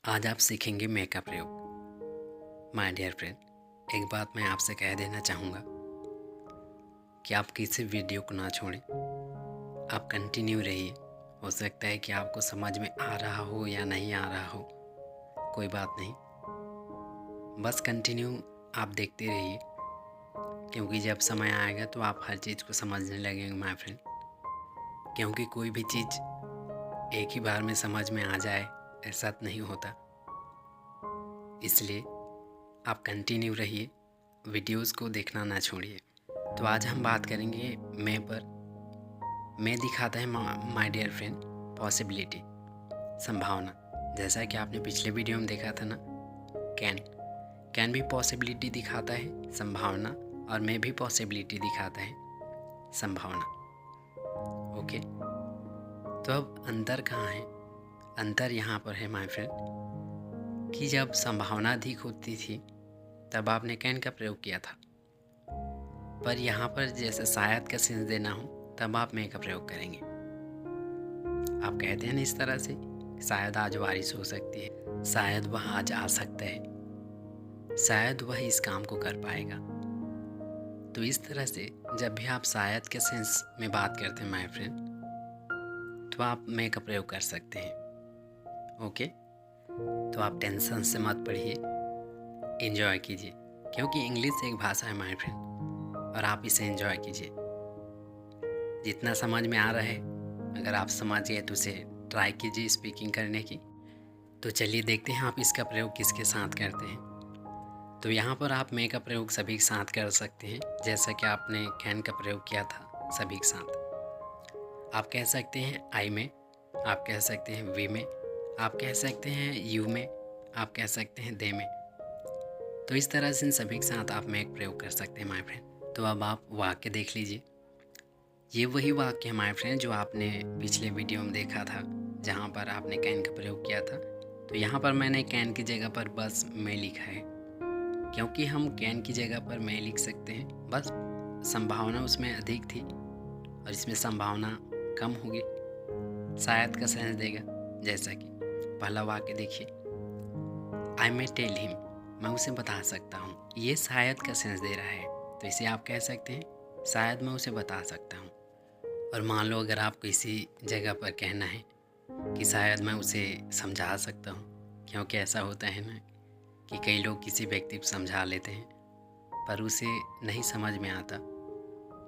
आज आप सीखेंगे मैं का प्रयोग। माय डियर फ्रेंड, एक बात मैं आपसे कह देना चाहूँगा कि आप किसी वीडियो को ना छोड़ें। आप कंटिन्यू रहिए। हो सकता है कि आपको समझ में आ रहा हो या नहीं आ रहा हो, कोई बात नहीं, बस कंटिन्यू आप देखते रहिए, क्योंकि जब समय आएगा तो आप हर चीज़ को समझने लगेंगे माय फ्रेंड। क्योंकि कोई भी चीज़ एक ही बार में समझ में आ जाए ऐसा नहीं होता। इसलिए आप कंटिन्यू रहिए, वीडियोस को देखना ना छोड़िए। तो आज हम बात करेंगे मैं पर। मैं दिखाता है माय डियर फ्रेंड पॉसिबिलिटी, संभावना। जैसा कि आपने पिछले वीडियो में देखा था ना, कैन भी पॉसिबिलिटी दिखाता है, संभावना, और मैं भी पॉसिबिलिटी दिखाता है, संभावना। ओके, तो अब अंतर कहाँ है? अंतर यहाँ पर है माय फ्रेंड कि जब संभावना अधिक होती थी तब आपने कैन का प्रयोग किया था, पर यहाँ पर जैसे शायद का सेंस देना हो तब आप मैं का प्रयोग करेंगे। आप कहते हैं ना इस तरह से, शायद आज बारिश हो सकती है, शायद वह आज आ सकता है, शायद वह इस काम को कर पाएगा। तो इस तरह से जब भी आप शायद के सेंस में बात करते हैं माय फ्रेंड, तो आप मैं का प्रयोग कर सकते हैं। ओके, तो आप टेंशन से मत पढ़िए, एंजॉय कीजिए, क्योंकि इंग्लिश एक भाषा है माय फ्रेंड, और आप इसे एंजॉय कीजिए। जितना समझ में आ रहा है, अगर आप समझ गए तो उसे ट्राई कीजिए स्पीकिंग करने की। तो चलिए देखते हैं आप इसका प्रयोग किसके साथ करते हैं। तो यहाँ पर आप मैं का प्रयोग सभी के साथ कर सकते हैं, जैसा कि आपने कैन का प्रयोग किया था सभी के साथ। आप कह सकते हैं आई में, आप कह सकते हैं वी में, आप कह सकते हैं यू में, आप कह सकते हैं दे में। तो इस तरह से इन सभी के साथ आप मैं का प्रयोग कर सकते हैं माय फ्रेंड। तो अब आप वाक्य देख लीजिए। ये वही वाक्य है माय फ्रेंड जो आपने पिछले वीडियो में देखा था, जहाँ पर आपने कैन का प्रयोग किया था। तो यहाँ पर मैंने कैन की जगह पर बस मैं लिखा है, क्योंकि हम कैन की जगह पर मैं लिख सकते हैं। बस संभावना उसमें अधिक थी और इसमें संभावना कम होगी, शायद का सेंस देगा। जैसा कि पहला वाक्य देखिए, आई मे टेल हिम, मैं उसे बता सकता हूँ। ये शायद का सेंस दे रहा है, तो इसे आप कह सकते हैं शायद मैं उसे बता सकता हूँ। और मान लो अगर आपको इसी जगह पर कहना है कि शायद मैं उसे समझा सकता हूँ, क्योंकि ऐसा होता है ना कि कई लोग किसी व्यक्ति को समझा लेते हैं पर उसे नहीं समझ में आता।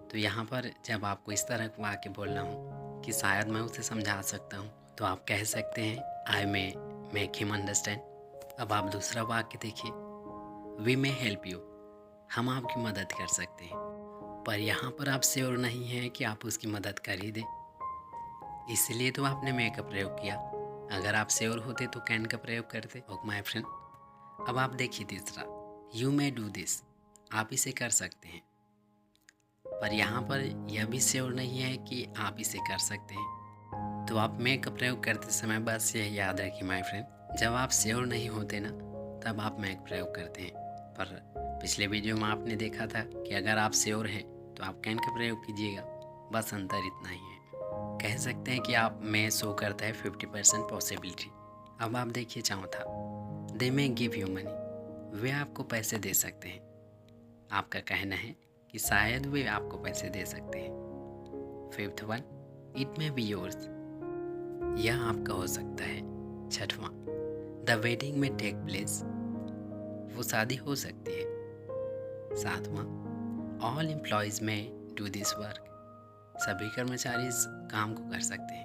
तो यहाँ पर जब आपको इस तरह का वाक्य बोलना हो कि शायद मैं उसे समझा सकता हूँ, तो आप कह सकते हैं आई मे मेक हिम अंडरस्टैंड। अब आप दूसरा वाक्य देखिए, वी मे हेल्प यू, हम आपकी मदद कर सकते हैं। पर यहाँ पर आप श्योर नहीं हैं कि आप उसकी मदद कर ही दें, इसलिए तो आपने मैं का प्रयोग किया। अगर आप श्योर होते तो कैन का प्रयोग करते। ओके माय फ्रेंड, अब आप देखिए तीसरा, यू मे डू दिस, आप इसे कर सकते हैं। पर यहाँ पर यह भी श्योर नहीं है कि आप इसे कर सकते हैं। तो आप मैं का प्रयोग करते समय बस यह याद रखिए माय फ्रेंड, जब आप श्योर नहीं होते ना तब आप मैं का प्रयोग करते हैं। पर पिछले वीडियो में आपने देखा था कि अगर आप श्योर हैं तो आप कैन का प्रयोग कीजिएगा। बस अंतर इतना ही है। कह सकते हैं कि आप में शो करता है 50% पॉसिबिलिटी। अब आप देखिए चौथा, दे मे गिव यू मनी, वे आपको पैसे दे सकते हैं। आपका कहना है कि शायद वे आपको पैसे दे सकते हैं। Fifth one, it may be yours, यह आपका हो सकता है। छठवां, द वेडिंग में टेक प्लेस, वो शादी हो सकती है। सातवां, ऑल एम्प्लॉयज़ में डू दिस वर्क, सभी कर्मचारी इस काम को कर सकते हैं।